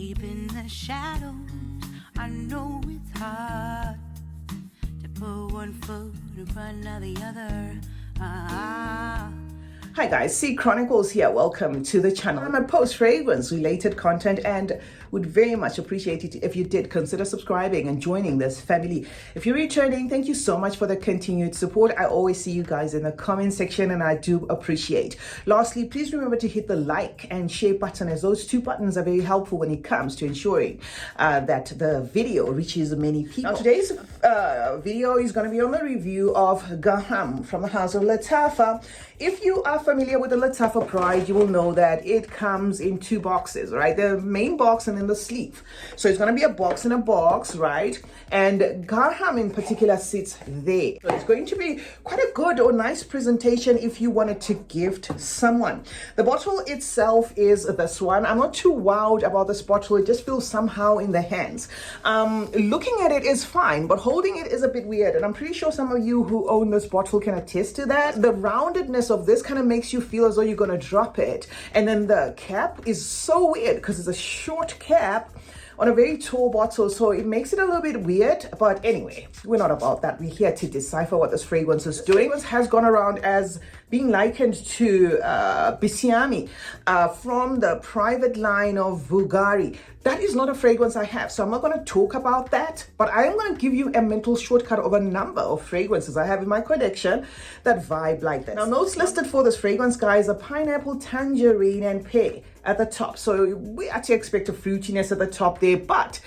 deep in the shadows. I know it's hard to put one foot in front of the other. Hi guys, CeeChronicles here. Welcome to the channel. I'm a post fragrance related content and would very much appreciate it if you did consider subscribing and joining this family. If you're returning, thank you so much for the continued support. I always see you guys in the comment section and I do appreciate. Lastly, please remember to hit the like and share button, as those two buttons are very helpful when it comes to ensuring that the video reaches many people. Now, today's video is going to be on the review of Gharam from the house of Lattafa. If you are familiar with the Lattafa Pride, you will know that it comes in two boxes, right? The main box and then the sleeve. So it's going to be a box in a box, right? And Gharam in particular sits there. So it's going to be quite a good or nice presentation if you wanted to gift someone. The bottle itself is this one. I'm not too wowed about this bottle. It just feels somehow in the hands. Looking at it is fine, but holding it is a bit weird. And I'm pretty sure some of you who own this bottle can attest to that. The roundedness of this kind of makes you feel as though you're going to drop it. And then the cap is so weird because it's a short cap on a very tall bottle, so it makes it a little bit weird. But anyway, we're not about that. We're here to decipher what this fragrance is doing. This has gone around as being likened to Perfume from the private line of Bulgari. That is not a fragrance I have, so I'm not going to talk about that, but I am going to give you a mental shortcut of a number of fragrances I have in my collection that vibe like this. Now, notes listed for this fragrance, guys, are pineapple, tangerine, and pear at the top. So we actually expect a fruitiness at the top there, but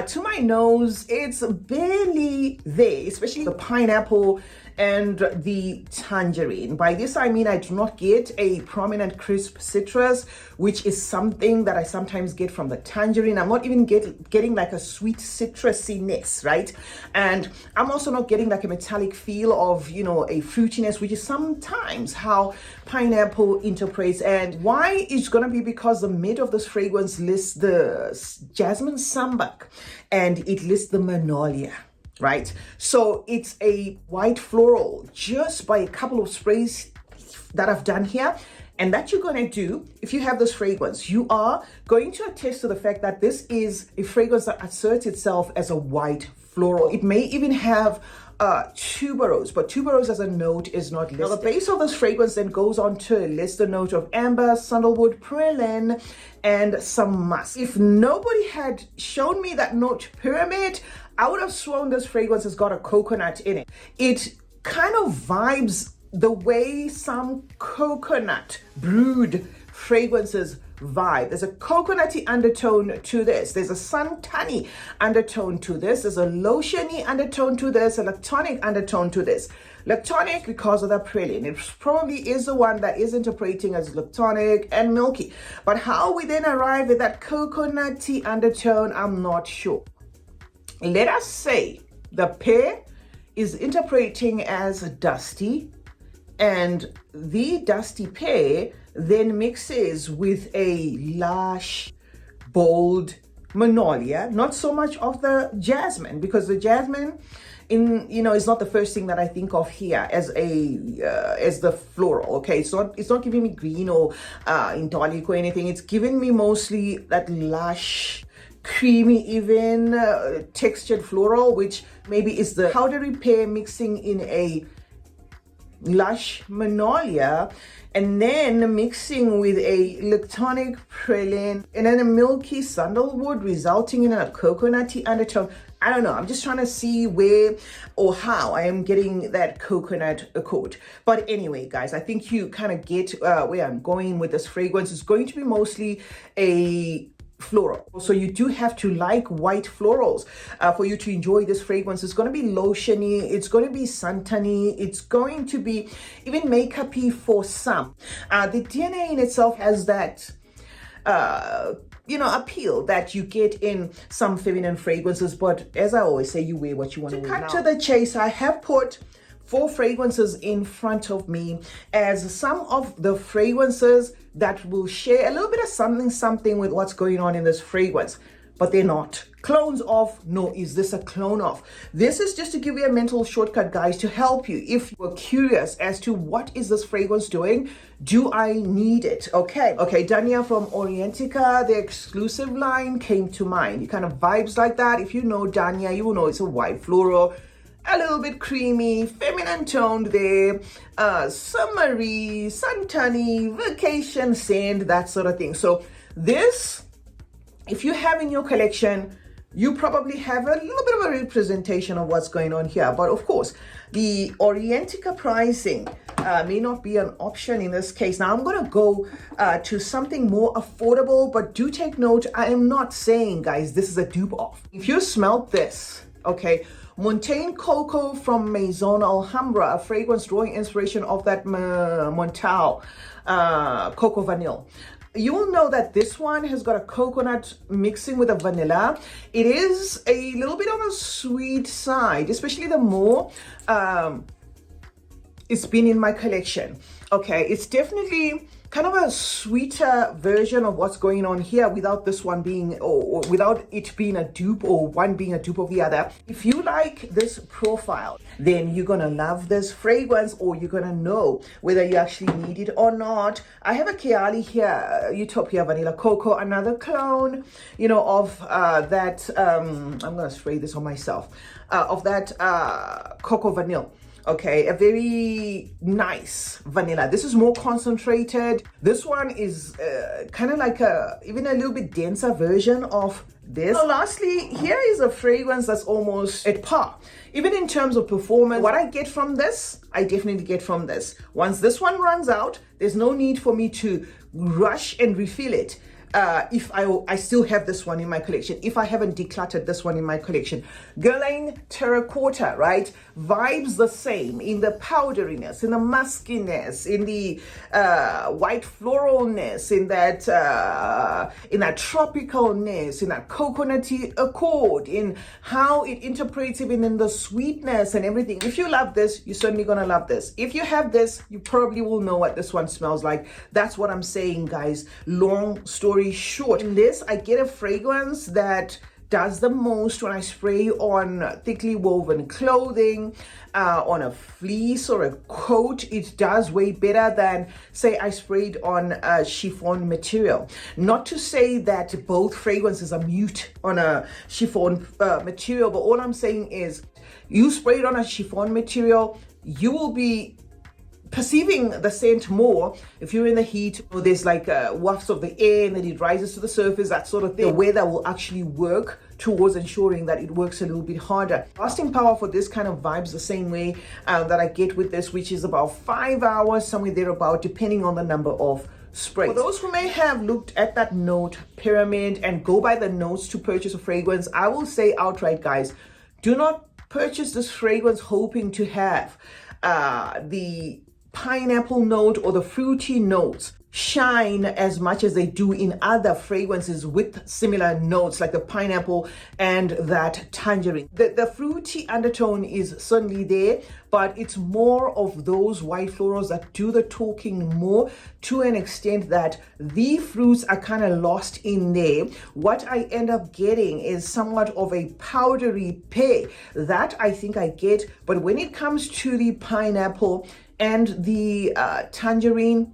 to my nose, it's barely there, especially the pineapple and the tangerine. By this I mean I do not get a prominent crisp citrus, which is something that I sometimes get from the tangerine. I'm not even getting like a sweet citrusiness, right? And I'm also not getting like a metallic feel of, you know, a fruitiness, which is sometimes how pineapple interprets. And why is gonna be because the mid of this fragrance lists the jasmine sambac and it lists the magnolia, right? So it's a white floral just by a couple of sprays that I've done here. And that you're going to do, if you have this fragrance, you are going to attest to the fact that this is a fragrance that asserts itself as a white floral. It may even have tuberose, but tuberose as a note is not listed. Now, the base of this fragrance then goes on to list the note of amber, sandalwood, praline, and some musk. If nobody had shown me that note pyramid, I would have sworn this fragrance has got a coconut in it. It kind of vibes the way some coconut brewed fragrances vibe. There's a coconutty undertone to this. There's a suntani undertone to this. There's a lotiony undertone to this, a lactonic undertone to this. Lactonic because of the praline. It probably is the one that is interpreting as lactonic and milky. But how we then arrive at that coconutty undertone, I'm not sure. Let us say the pear is interpreting as dusty, and the dusty pear then mixes with a lush, bold magnolia, not so much of the jasmine, because the jasmine is not the first thing that I think of here as the floral. Okay, it's not giving me green or indolic or anything. It's giving me mostly that lush, creamy, even textured floral, which maybe is the powdery pear mixing in a lush magnolia, and then mixing with a lactonic praline and then a milky sandalwood, resulting in a coconutty undertone. I don't know. I'm just trying to see where or how I am getting that coconut accord. But anyway, guys, I think you kind of get where I'm going with this fragrance. It's going to be mostly a floral. So you do have to like white florals for you to enjoy this fragrance. It's going to be lotiony, it's going to be suntany, it's going to be even makeupy for some. The DNA in itself has that appeal that you get in some feminine fragrances, but as I always say, you wear what you want to wear. To cut to the chase, I have put 4 fragrances in front of me as some of the fragrances that will share a little bit of something with what's going on in this fragrance. but they're not. Clones of, no, is this a clone of? This is just to give you a mental shortcut, guys, to help you if you're curious as to what is this fragrance doing. Do I need it? Okay, Dania from Orientica, the exclusive line came to mind. It kind of vibes like that. If you know Dania, you will know it's a white floral, a little bit creamy, feminine toned there, summery, suntanny, vacation scent, that sort of thing. So this, if you have in your collection, you probably have a little bit of a representation of what's going on here. But of course, the Orientica pricing may not be an option in this case. Now I'm going to go to something more affordable, but do take note, I am not saying, guys, this is a dupe off. If you smelled this, okay, Montaigne Cocoa from Maison Alhambra, a fragrance drawing inspiration of that Montal Cocoa Vanille. You will know that this one has got a coconut mixing with a vanilla. It is a little bit on the sweet side, especially the more it's been in my collection. Okay, it's definitely kind of a sweeter version of what's going on here without this one being, or without it being a dupe, or one being a dupe of the other. If you like this profile, then you're gonna love this fragrance, or you're gonna know whether you actually need it or not. I have a Kiali here, Utopia Vanilla Cocoa, another clone, you know, of that, I'm gonna spray this on myself, of that Cocoa Vanille. Okay, a very nice vanilla. This is more concentrated. This one is kind of like even a little bit denser version of this. So lastly, here is a fragrance that's almost at par. Even in terms of performance, what I get from this, I definitely get from this. Once this one runs out, there's no need for me to rush and refill it. If I still have this one in my collection, if I haven't decluttered this one in my collection. Guerlain Terracotta, right? Vibes the same in the powderiness, in the muskiness, in the white floralness, in that tropicalness, in that coconutty accord, in how it interprets even in the sweetness and everything. If you love this, you're certainly gonna love this. If you have this, you probably will know what this one smells like. That's what I'm saying, guys. Long story short, in this I get a fragrance that does the most when I spray on thickly woven clothing, on a fleece or a coat. It does way better than, say, I sprayed on a chiffon material. Not to say that both fragrances are mute on a chiffon material, but all I'm saying is you spray it on a chiffon material, you will be perceiving the scent more if you're in the heat, or there's like wafts of the air and then it rises to the surface, that sort of thing. The weather will actually work towards ensuring that it works a little bit harder. Lasting power for this kind of vibes the same way that I get with this, which is about 5 hours, somewhere thereabout, depending on the number of sprays. For those who may have looked at that note pyramid and go by the notes to purchase a fragrance, I will say outright, guys, do not purchase this fragrance hoping to have the pineapple note or the fruity notes shine as much as they do in other fragrances with similar notes, like the pineapple and that tangerine. The fruity undertone is certainly there, but it's more of those white florals that do the talking more, to an extent that the fruits are kind of lost in there. What I end up getting is somewhat of a powdery pear that I think I get, but when it comes to the pineapple and the tangerine,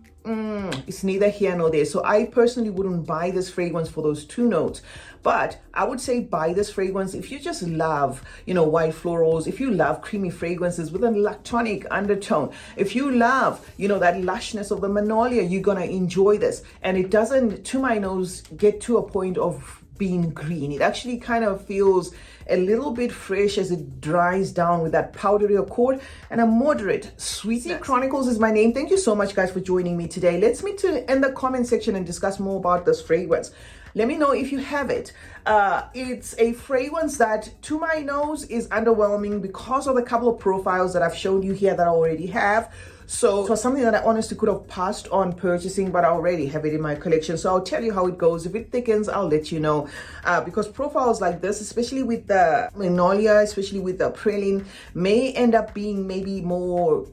it's neither here nor there. So I personally wouldn't buy this fragrance for those two notes, but I would say buy this fragrance if you just love, you know, white florals, if you love creamy fragrances with a lactonic undertone, if you love, you know, that lushness of the magnolia, you're gonna enjoy this. And it doesn't, to my nose, get to a point of being green. It actually kind of feels a little bit fresh as it dries down with that powdery accord and a moderate sweetness. CeeChronicles is my name. Thank you so much, guys, for joining me today. Let's meet in the comment section and discuss more about this fragrance. Let me know if you have it. It's a fragrance that, to my nose, is underwhelming because of the couple of profiles that I've shown you here that I already have. So it was something that I honestly could have passed on purchasing, but I already have it in my collection. So I'll tell you how it goes. If it thickens, I'll let you know. Because profiles like this, especially with the Magnolia, especially with the Praline, may end up being maybe more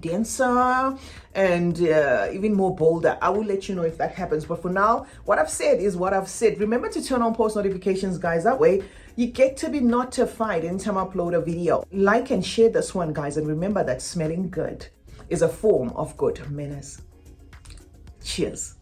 denser and even more bolder. I will let you know if that happens. But for now, what I've said is what I've said. Remember to turn on post notifications, guys. That way you get to be notified anytime I upload a video. Like and share this one, guys. And remember that smelling good is a form of good manners. Cheers.